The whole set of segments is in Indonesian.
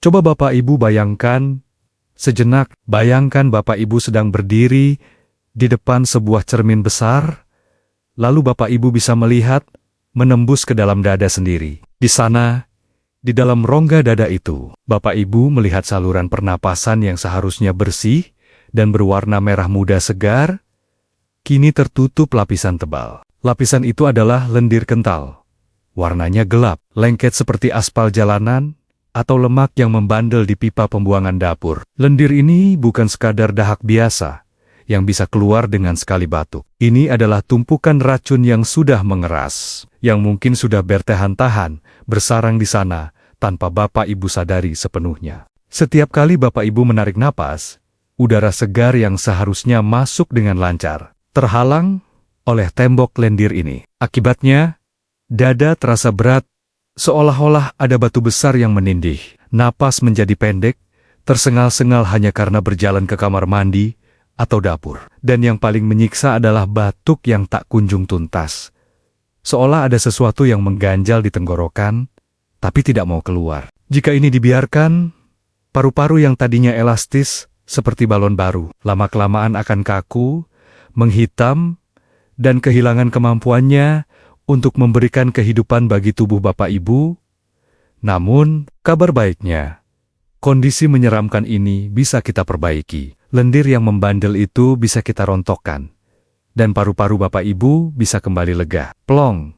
Coba Bapak Ibu bayangkan, sejenak bayangkan Bapak Ibu sedang berdiri di depan sebuah cermin besar, lalu Bapak Ibu bisa melihat menembus ke dalam dada sendiri. Di sana, di dalam rongga dada itu, Bapak Ibu melihat saluran pernapasan yang seharusnya bersih dan berwarna merah muda segar, kini tertutup lapisan tebal. Lapisan itu adalah lendir kental. Warnanya gelap, lengket seperti aspal jalanan, atau lemak yang membandel di pipa pembuangan dapur. Lendir ini bukan sekadar dahak biasa, yang bisa keluar dengan sekali batuk. Ini adalah tumpukan racun yang sudah mengeras, yang mungkin sudah bertahan-tahan, bersarang di sana, tanpa Bapak Ibu sadari sepenuhnya. Setiap kali Bapak Ibu menarik napas, udara segar yang seharusnya masuk dengan lancar, terhalang oleh tembok lendir ini. Akibatnya, dada terasa berat, seolah-olah ada batu besar yang menindih. Napas menjadi pendek, tersengal-sengal hanya karena berjalan ke kamar mandi atau dapur. Dan yang paling menyiksa adalah batuk yang tak kunjung tuntas. Seolah ada sesuatu yang mengganjal di tenggorokan, tapi tidak mau keluar. Jika ini dibiarkan, paru-paru yang tadinya elastis seperti balon baru, lama-kelamaan akan kaku, menghitam, dan kehilangan kemampuannya untuk memberikan kehidupan bagi tubuh Bapak Ibu. Namun, kabar baiknya, kondisi menyeramkan ini bisa kita perbaiki. Lendir yang membandel itu bisa kita rontokkan, dan paru-paru Bapak Ibu bisa kembali lega. Plong,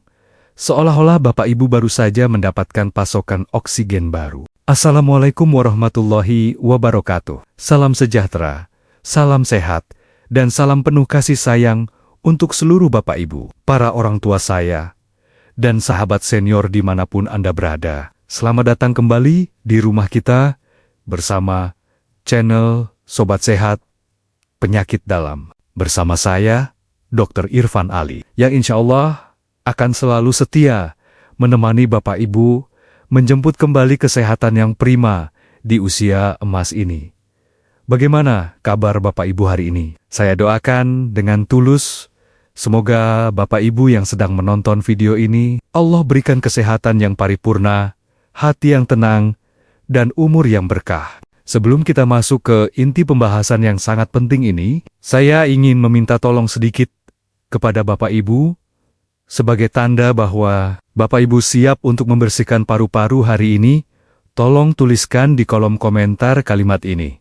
seolah-olah Bapak Ibu baru saja mendapatkan pasokan oksigen baru. Assalamualaikum warahmatullahi wabarakatuh. Salam sejahtera, salam sehat, dan salam penuh kasih sayang untuk seluruh Bapak Ibu, para orang tua saya, dan sahabat senior dimanapun Anda berada. Selamat datang kembali di rumah kita bersama channel Sobat Sehat Penyakit Dalam. Bersama saya, Dr. Irfan Ali, yang insya Allah akan selalu setia menemani Bapak Ibu menjemput kembali kesehatan yang prima di usia emas ini. Bagaimana kabar Bapak Ibu hari ini? Saya doakan dengan tulus, semoga Bapak Ibu yang sedang menonton video ini, Allah berikan kesehatan yang paripurna, hati yang tenang, dan umur yang berkah. Sebelum kita masuk ke inti pembahasan yang sangat penting ini, saya ingin meminta tolong sedikit kepada Bapak Ibu, sebagai tanda bahwa Bapak Ibu siap untuk membersihkan paru-paru hari ini, tolong tuliskan di kolom komentar kalimat ini.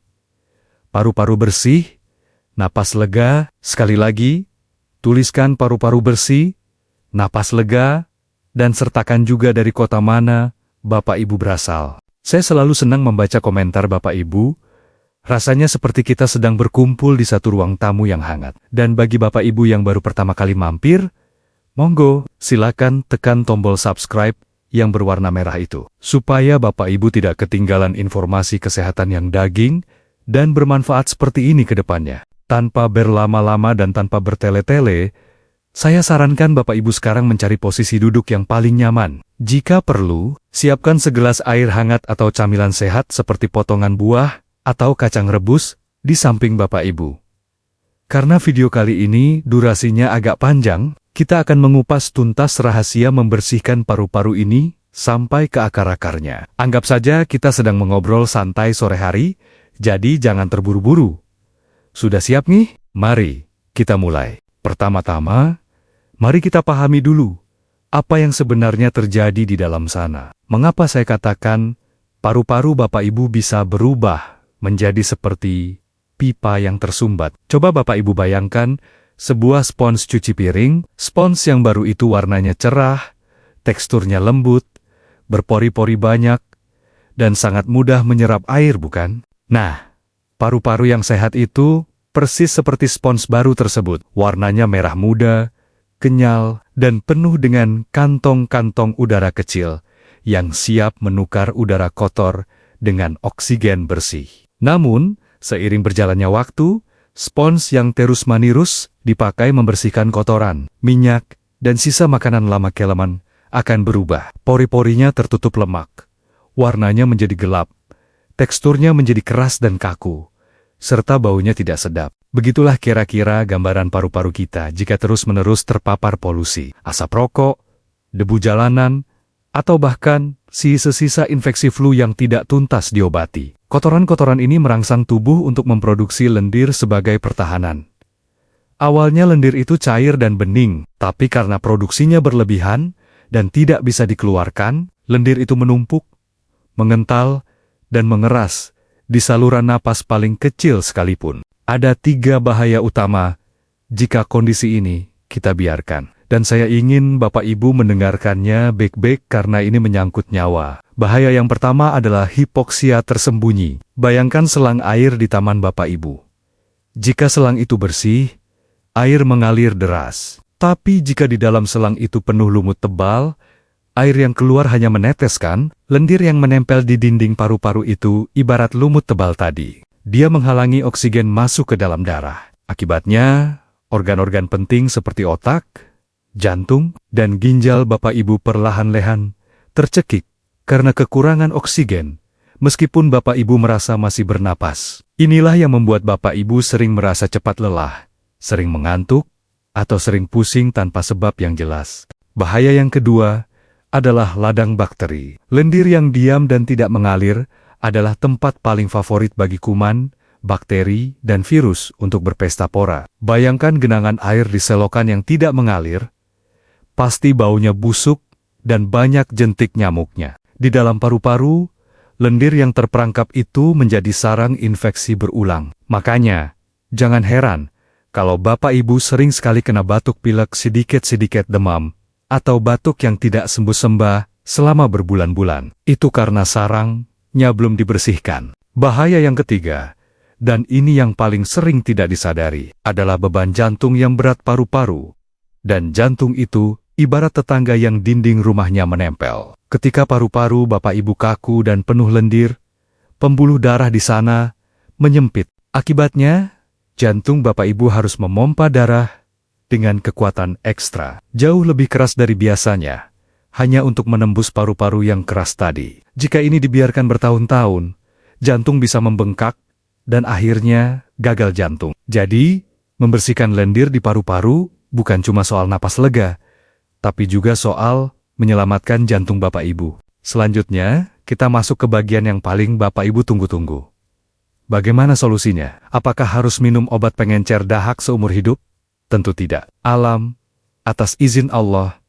Paru-paru bersih, napas lega. Sekali lagi, tuliskan paru-paru bersih, napas lega, dan sertakan juga dari kota mana Bapak Ibu berasal. Saya selalu senang membaca komentar Bapak Ibu. Rasanya seperti kita sedang berkumpul di satu ruang tamu yang hangat. Dan bagi Bapak Ibu yang baru pertama kali mampir, monggo, silakan tekan tombol subscribe yang berwarna merah itu, supaya Bapak Ibu tidak ketinggalan informasi kesehatan yang daging dan bermanfaat seperti ini ke depannya. Tanpa berlama-lama dan tanpa bertele-tele, saya sarankan Bapak Ibu sekarang mencari posisi duduk yang paling nyaman. Jika perlu, siapkan segelas air hangat atau camilan sehat seperti potongan buah atau kacang rebus di samping Bapak Ibu. Karena video kali ini durasinya agak panjang, kita akan mengupas tuntas rahasia membersihkan paru-paru ini sampai ke akar-akarnya. Anggap saja kita sedang mengobrol santai sore hari, jadi jangan terburu-buru. Sudah siap nih? Mari kita mulai. Pertama-tama, mari kita pahami dulu apa yang sebenarnya terjadi di dalam sana. Mengapa saya katakan paru-paru Bapak Ibu bisa berubah menjadi seperti pipa yang tersumbat? Coba Bapak Ibu bayangkan sebuah spons cuci piring. Spons yang baru itu warnanya cerah, teksturnya lembut, berpori-pori banyak, dan sangat mudah menyerap air, bukan? Nah, paru-paru yang sehat itu persis seperti spons baru tersebut. Warnanya merah muda, kenyal, dan penuh dengan kantong-kantong udara kecil yang siap menukar udara kotor dengan oksigen bersih. Namun, seiring berjalannya waktu, spons yang terus-menerus dipakai membersihkan kotoran, minyak, dan sisa makanan lama kelamaan akan berubah. Pori-porinya tertutup lemak, warnanya menjadi gelap, teksturnya menjadi keras dan kaku, serta baunya tidak sedap. Begitulah kira-kira gambaran paru-paru kita jika terus-menerus terpapar polusi, asap rokok, debu jalanan, atau bahkan sisa-sisa infeksi flu yang tidak tuntas diobati. Kotoran-kotoran ini merangsang tubuh untuk memproduksi lendir sebagai pertahanan. Awalnya lendir itu cair dan bening, tapi karena produksinya berlebihan dan tidak bisa dikeluarkan, lendir itu menumpuk, mengental, dan mengeras di saluran napas paling kecil sekalipun. Ada 3 bahaya utama jika kondisi ini kita biarkan. Dan saya ingin Bapak Ibu mendengarkannya baik-baik karena ini menyangkut nyawa. Bahaya yang pertama adalah hipoksia tersembunyi. Bayangkan selang air di taman Bapak Ibu. Jika selang itu bersih, air mengalir deras. Tapi jika di dalam selang itu penuh lumut tebal, air yang keluar hanya meneteskan, lendir yang menempel di dinding paru-paru itu ibarat lumut tebal tadi. Dia menghalangi oksigen masuk ke dalam darah. Akibatnya, organ-organ penting seperti otak, jantung, dan ginjal Bapak Ibu perlahan-lahan tercekik karena kekurangan oksigen, meskipun Bapak Ibu merasa masih bernapas. Inilah yang membuat Bapak Ibu sering merasa cepat lelah, sering mengantuk, atau sering pusing tanpa sebab yang jelas. Bahaya yang kedua adalah ladang bakteri. Lendir yang diam dan tidak mengalir adalah tempat paling favorit bagi kuman, bakteri, dan virus untuk berpesta pora. Bayangkan genangan air di selokan yang tidak mengalir, pasti baunya busuk dan banyak jentik nyamuknya. Di dalam paru-paru, lendir yang terperangkap itu menjadi sarang infeksi berulang. Makanya, jangan heran kalau Bapak Ibu sering sekali kena batuk pilek sedikit-sedikit demam, atau batuk yang tidak sembuh-sembah selama berbulan-bulan. Itu karena sarangnya belum dibersihkan. Bahaya yang ketiga, dan ini yang paling sering tidak disadari, adalah beban jantung yang berat paru-paru. Dan jantung itu ibarat tetangga yang dinding rumahnya menempel. Ketika paru-paru Bapak Ibu kaku dan penuh lendir, pembuluh darah di sana menyempit. Akibatnya, jantung Bapak Ibu harus memompa darah dengan kekuatan ekstra, jauh lebih keras dari biasanya, hanya untuk menembus paru-paru yang keras tadi. Jika ini dibiarkan bertahun-tahun, jantung bisa membengkak dan akhirnya gagal jantung. Jadi, membersihkan lendir di paru-paru bukan cuma soal napas lega, tapi juga soal menyelamatkan jantung Bapak Ibu. Selanjutnya, kita masuk ke bagian yang paling Bapak Ibu tunggu-tunggu. Bagaimana solusinya? Apakah harus minum obat pengencer dahak seumur hidup? Tentu tidak. Alam, atas izin Allah,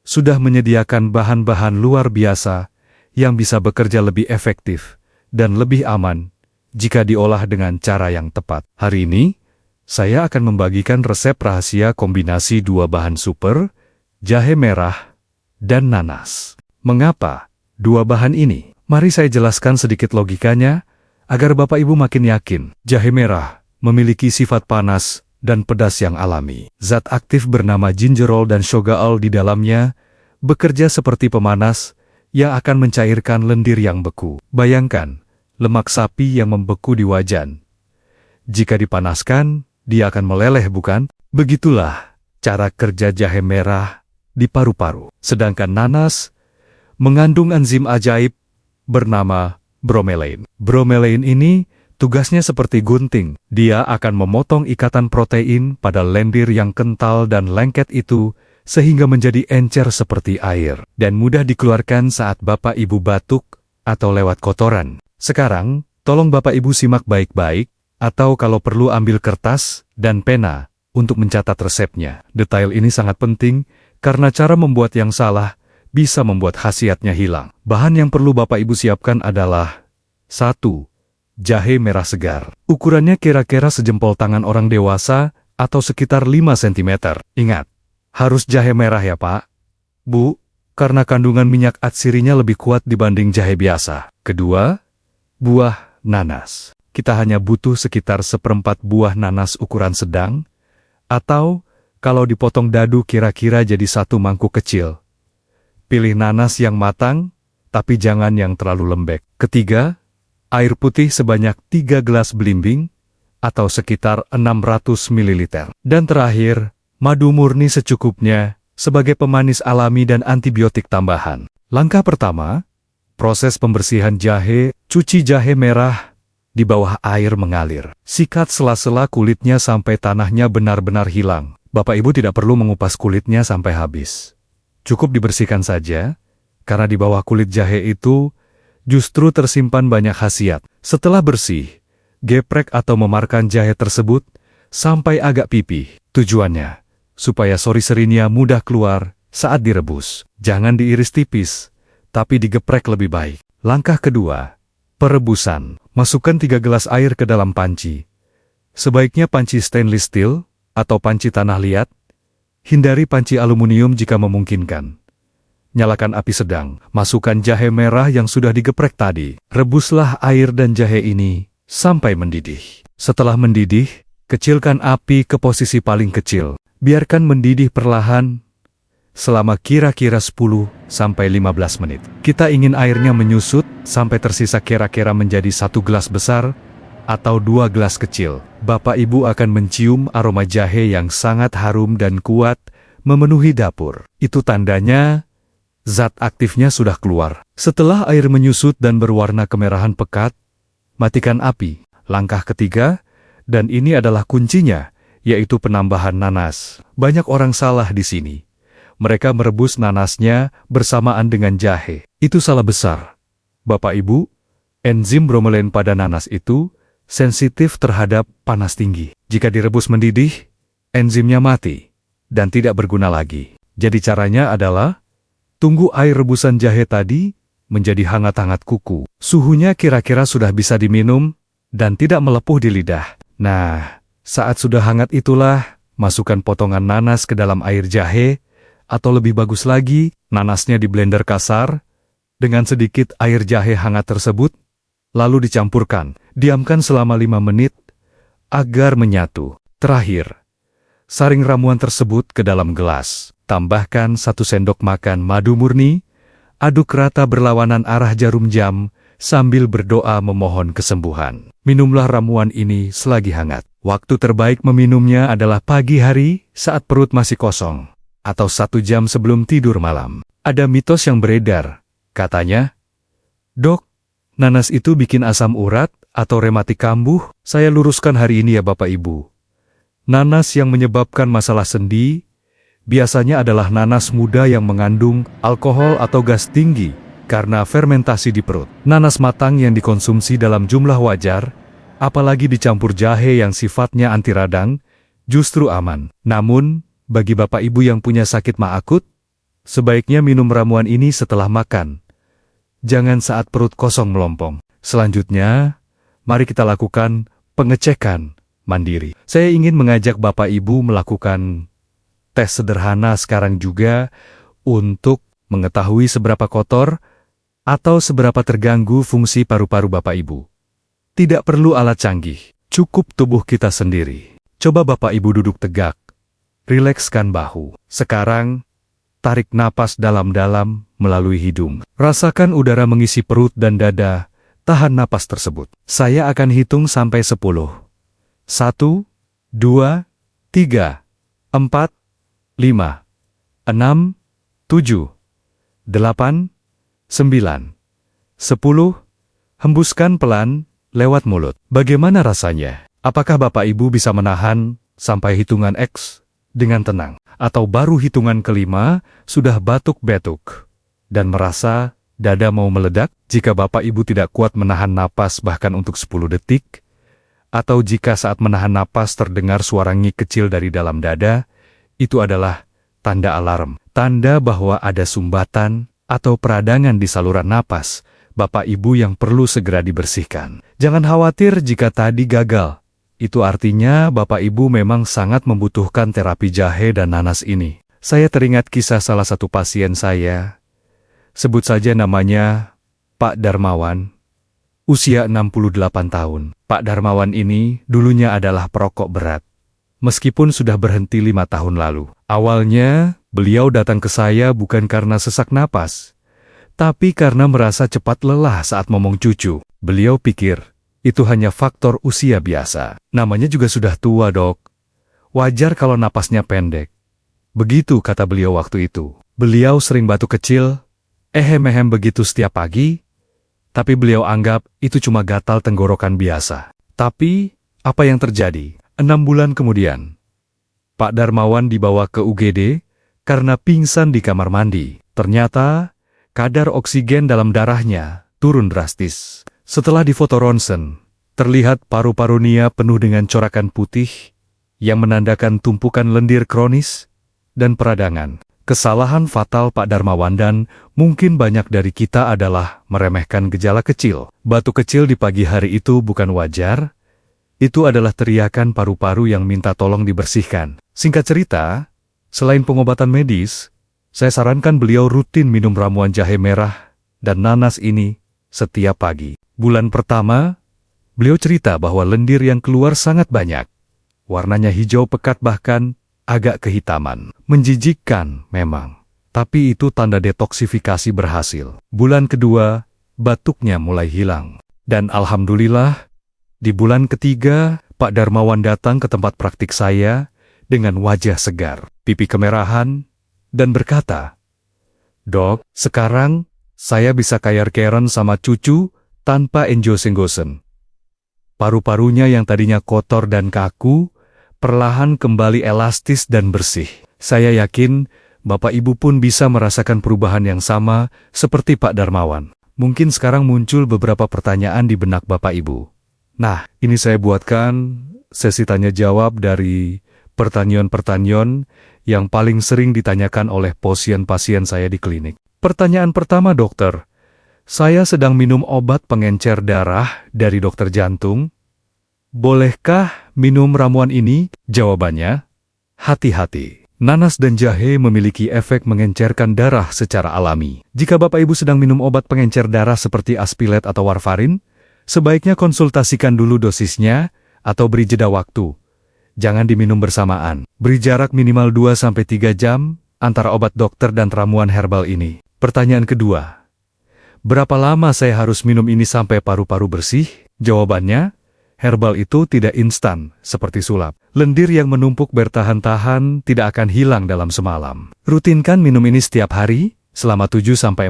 sudah menyediakan bahan-bahan luar biasa yang bisa bekerja lebih efektif dan lebih aman jika diolah dengan cara yang tepat. Hari ini, saya akan membagikan resep rahasia kombinasi 2 bahan super, jahe merah dan nanas. Mengapa 2 bahan ini? Mari saya jelaskan sedikit logikanya, agar Bapak Ibu makin yakin. Jahe merah memiliki sifat panas dan pedas yang alami. Zat aktif bernama gingerol dan shogaol di dalamnya bekerja seperti pemanas yang akan mencairkan lendir yang beku. Bayangkan, lemak sapi yang membeku di wajan. Jika dipanaskan, dia akan meleleh, bukan? Begitulah cara kerja jahe merah di paru-paru. Sedangkan nanas mengandung enzim ajaib bernama bromelain. Bromelain ini tugasnya seperti gunting. Dia akan memotong ikatan protein pada lendir yang kental dan lengket itu sehingga menjadi encer seperti air dan mudah dikeluarkan saat Bapak Ibu batuk atau lewat kotoran. Sekarang, tolong Bapak Ibu simak baik-baik, atau kalau perlu ambil kertas dan pena untuk mencatat resepnya. Detail ini sangat penting karena cara membuat yang salah bisa membuat khasiatnya hilang. Bahan yang perlu Bapak Ibu siapkan adalah 1. Jahe merah segar. Ukurannya kira-kira sejempol tangan orang dewasa atau sekitar 5 cm. Ingat, harus jahe merah ya Pak, Bu, karena kandungan minyak atsirinya lebih kuat dibanding jahe biasa. Kedua, buah nanas. Kita hanya butuh sekitar 1/4 buah nanas ukuran sedang, atau kalau dipotong dadu kira-kira jadi 1 mangkuk kecil. Pilih nanas yang matang, tapi jangan yang terlalu lembek. Ketiga, air putih sebanyak 3 gelas belimbing, atau sekitar 600 ml. Dan terakhir, madu murni secukupnya, sebagai pemanis alami dan antibiotik tambahan. Langkah pertama, proses pembersihan jahe. Cuci jahe merah di bawah air mengalir. Sikat sela-sela kulitnya sampai tanahnya benar-benar hilang. Bapak Ibu tidak perlu mengupas kulitnya sampai habis. Cukup dibersihkan saja, karena di bawah kulit jahe itu justru tersimpan banyak khasiat. Setelah bersih, geprek atau memarkan jahe tersebut sampai agak pipih. Tujuannya, supaya sori-serinya mudah keluar saat direbus. Jangan diiris tipis, tapi digeprek lebih baik. Langkah kedua, perebusan. Masukkan 3 gelas air ke dalam panci. Sebaiknya panci stainless steel atau panci tanah liat. Hindari panci aluminium jika memungkinkan. Nyalakan api sedang, masukkan jahe merah yang sudah digeprek tadi. Rebuslah air dan jahe ini sampai mendidih. Setelah mendidih, kecilkan api ke posisi paling kecil. Biarkan mendidih perlahan selama kira-kira 10-15 menit. Kita ingin airnya menyusut sampai tersisa kira-kira menjadi 1 gelas besar atau 2 gelas kecil. Bapak Ibu akan mencium aroma jahe yang sangat harum dan kuat memenuhi dapur. Itu tandanya zat aktifnya sudah keluar. Setelah air menyusut dan berwarna kemerahan pekat, matikan api. Langkah ketiga, dan ini adalah kuncinya, yaitu penambahan nanas. Banyak orang salah di sini. Mereka merebus nanasnya bersamaan dengan jahe. Itu salah besar. Bapak Ibu, enzim bromelain pada nanas itu sensitif terhadap panas tinggi. Jika direbus mendidih, enzimnya mati dan tidak berguna lagi. Jadi caranya adalah tunggu air rebusan jahe tadi menjadi hangat-hangat kuku. Suhunya kira-kira sudah bisa diminum dan tidak melepuh di lidah. Nah, saat sudah hangat itulah, masukkan potongan nanas ke dalam air jahe, atau lebih bagus lagi, nanasnya di blender kasar, dengan sedikit air jahe hangat tersebut, lalu dicampurkan. Diamkan selama 5 menit, agar menyatu. Terakhir, saring ramuan tersebut ke dalam gelas. Tambahkan 1 sendok makan madu murni, aduk rata berlawanan arah jarum jam, sambil berdoa memohon kesembuhan. Minumlah ramuan ini selagi hangat. Waktu terbaik meminumnya adalah pagi hari saat perut masih kosong, atau 1 jam sebelum tidur malam. Ada mitos yang beredar, katanya, "Dok, nanas itu bikin asam urat atau rematik kambuh." Saya luruskan hari ini ya Bapak Ibu. Nanas yang menyebabkan masalah sendi biasanya adalah nanas muda yang mengandung alkohol atau gas tinggi karena fermentasi di perut. Nanas matang yang dikonsumsi dalam jumlah wajar, apalagi dicampur jahe yang sifatnya anti radang, justru aman. Namun, bagi Bapak Ibu yang punya sakit ma akut, sebaiknya minum ramuan ini setelah makan. Jangan saat perut kosong melompong. Selanjutnya, mari kita lakukan pengecekan mandiri. Saya ingin mengajak Bapak Ibu melakukan tes sederhana sekarang juga untuk mengetahui seberapa kotor atau seberapa terganggu fungsi paru-paru Bapak Ibu. Tidak perlu alat canggih, cukup tubuh kita sendiri. Coba Bapak Ibu duduk tegak, rilekskan bahu. Sekarang, tarik napas dalam-dalam melalui hidung. Rasakan udara mengisi perut dan dada, tahan napas tersebut. Saya akan hitung sampai 10. 1, 2, 3, 4, 5, 6, 7, 8, 9, 10. Hembuskan pelan lewat mulut. Bagaimana rasanya? Apakah Bapak Ibu bisa menahan sampai hitungan X dengan tenang? Atau baru hitungan kelima sudah batuk-batuk dan merasa dada mau meledak? Jika Bapak Ibu tidak kuat menahan napas bahkan untuk 10 detik, atau jika saat menahan napas terdengar suara ngik kecil dari dalam dada, itu adalah tanda alarm, tanda bahwa ada sumbatan atau peradangan di saluran napas Bapak Ibu yang perlu segera dibersihkan. Jangan khawatir jika tadi gagal. Itu artinya Bapak Ibu memang sangat membutuhkan terapi jahe dan nanas ini. Saya teringat kisah salah satu pasien saya. Sebut saja namanya Pak Darmawan. Usia 68 tahun. Pak Darmawan ini dulunya adalah perokok berat. Meskipun sudah berhenti 5 tahun lalu. Awalnya, beliau datang ke saya bukan karena sesak napas, tapi karena merasa cepat lelah saat ngomong cucu. Beliau pikir, itu hanya faktor usia biasa. Namanya juga sudah tua, Dok. Wajar kalau napasnya pendek. Begitu kata beliau waktu itu. Beliau sering batuk kecil, ehem-ehem begitu setiap pagi, tapi beliau anggap itu cuma gatal tenggorokan biasa. Tapi, apa yang terjadi? 6 bulan kemudian, Pak Darmawan dibawa ke UGD karena pingsan di kamar mandi. Ternyata, kadar oksigen dalam darahnya turun drastis. Setelah difoto ronsen, terlihat paru-paru Nia penuh dengan corakan putih yang menandakan tumpukan lendir kronis dan peradangan. Kesalahan fatal Pak Darmawandan mungkin banyak dari kita adalah meremehkan gejala kecil. Batuk kecil di pagi hari itu bukan wajar, itu adalah teriakan paru-paru yang minta tolong dibersihkan. Singkat cerita, selain pengobatan medis, saya sarankan beliau rutin minum ramuan jahe merah dan nanas ini setiap pagi. Bulan pertama, beliau cerita bahwa lendir yang keluar sangat banyak. Warnanya hijau pekat bahkan agak kehitaman. Menjijikkan memang, tapi itu tanda detoksifikasi berhasil. Bulan kedua, batuknya mulai hilang. Dan alhamdulillah, di bulan ketiga, Pak Darmawan datang ke tempat praktik saya dengan wajah segar, pipi kemerahan, dan berkata, "Dok, sekarang saya bisa kayar-keren sama cucu tanpa enjosen-gosen." Paru-parunya yang tadinya kotor dan kaku, perlahan kembali elastis dan bersih. Saya yakin Bapak Ibu pun bisa merasakan perubahan yang sama seperti Pak Darmawan. Mungkin sekarang muncul beberapa pertanyaan di benak Bapak Ibu. Nah, ini saya buatkan sesi tanya jawab dari pertanyaan-pertanyaan yang paling sering ditanyakan oleh pasien-pasien saya di klinik. Pertanyaan pertama, dokter. Saya sedang minum obat pengencer darah dari dokter jantung. Bolehkah minum ramuan ini? Jawabannya, hati-hati. Nanas dan jahe memiliki efek mengencerkan darah secara alami. Jika Bapak Ibu sedang minum obat pengencer darah seperti Aspilet atau Warfarin, sebaiknya konsultasikan dulu dosisnya atau beri jeda waktu. Jangan diminum bersamaan. Beri jarak minimal 2-3 jam antara obat dokter dan ramuan herbal ini. Pertanyaan kedua, berapa lama saya harus minum ini sampai paru-paru bersih? Jawabannya, herbal itu tidak instan seperti sulap. Lendir yang menumpuk bertahan-tahan tidak akan hilang dalam semalam. Rutinkan minum ini setiap hari selama 7-14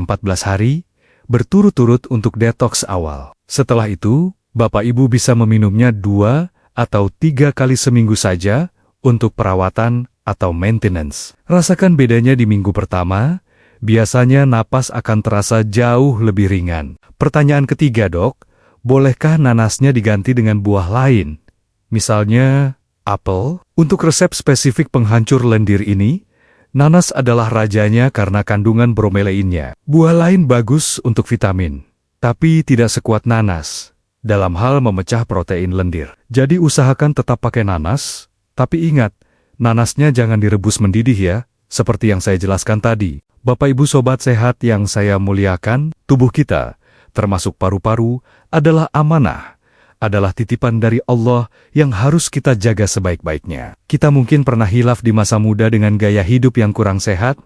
hari, berturut-turut untuk detoks awal. Setelah itu, Bapak Ibu bisa meminumnya 2 atau 3 kali seminggu saja untuk perawatan atau maintenance. Rasakan bedanya di minggu pertama, biasanya napas akan terasa jauh lebih ringan. Pertanyaan ketiga, dok, bolehkah nanasnya diganti dengan buah lain? Misalnya, apel? Untuk resep spesifik penghancur lendir ini, nanas adalah rajanya karena kandungan bromeleinnya. Buah lain bagus untuk vitamin, tapi tidak sekuat nanas dalam hal memecah protein lendir. Jadi usahakan tetap pakai nanas, tapi ingat, nanasnya jangan direbus mendidih ya, seperti yang saya jelaskan tadi. Bapak Ibu Sobat Sehat yang saya muliakan, tubuh kita, termasuk paru-paru, adalah amanah, adalah titipan dari Allah yang harus kita jaga sebaik-baiknya. Kita mungkin pernah hilaf di masa muda dengan gaya hidup yang kurang sehat,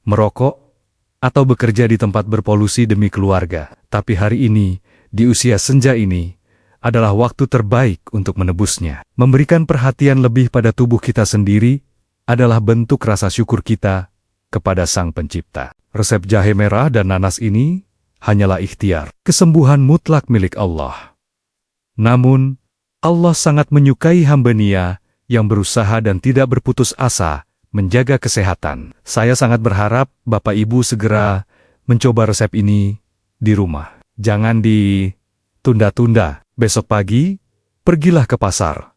merokok, atau bekerja di tempat berpolusi demi keluarga. Tapi hari ini, di usia senja ini, adalah waktu terbaik untuk menebusnya. Memberikan perhatian lebih pada tubuh kita sendiri adalah bentuk rasa syukur kita kepada Sang Pencipta. Resep jahe merah dan nanas ini hanyalah ikhtiar. Kesembuhan mutlak milik Allah. Namun, Allah sangat menyukai hamba Nia yang berusaha dan tidak berputus asa menjaga kesehatan. Saya sangat berharap Bapak Ibu segera mencoba resep ini di rumah. Jangan ditunda-tunda. Besok pagi, pergilah ke pasar.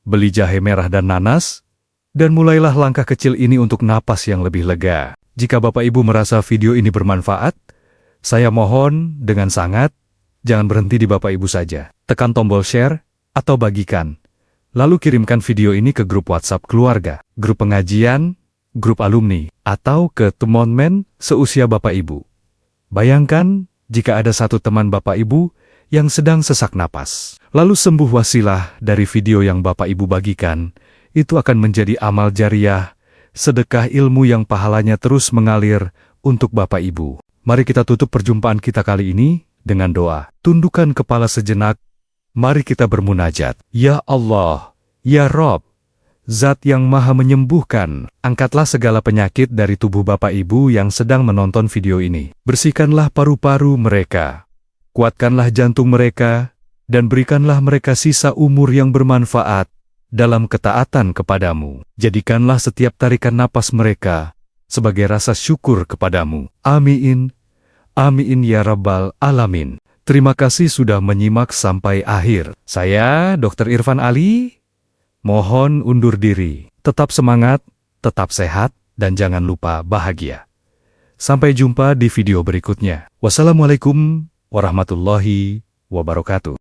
Beli jahe merah dan nanas, dan mulailah langkah kecil ini untuk napas yang lebih lega. Jika Bapak Ibu merasa video ini bermanfaat, saya mohon dengan sangat, jangan berhenti di Bapak Ibu saja. Tekan tombol share atau bagikan. Lalu kirimkan video ini ke grup WhatsApp keluarga, grup pengajian, grup alumni, atau ke teman-teman seusia Bapak Ibu. Bayangkan jika ada satu teman Bapak Ibu yang sedang sesak napas, lalu sembuh wasilah dari video yang Bapak Ibu bagikan, itu akan menjadi amal jariah, sedekah ilmu yang pahalanya terus mengalir untuk Bapak Ibu. Mari kita tutup perjumpaan kita kali ini dengan doa. Tundukkan kepala sejenak, mari kita bermunajat. Ya Allah, Ya Rob, Zat yang Maha Menyembuhkan, angkatlah segala penyakit dari tubuh Bapak Ibu yang sedang menonton video ini. Bersihkanlah paru-paru mereka, kuatkanlah jantung mereka, dan berikanlah mereka sisa umur yang bermanfaat dalam ketaatan kepadamu. Jadikanlah setiap tarikan napas mereka sebagai rasa syukur kepadamu. Amin. Amin ya rabbal alamin. Terima kasih sudah menyimak sampai akhir. Saya Dr. Irfan Ali, mohon undur diri. Tetap semangat, tetap sehat, dan jangan lupa bahagia. Sampai jumpa di video berikutnya. Wassalamualaikum warahmatullahi wabarakatuh.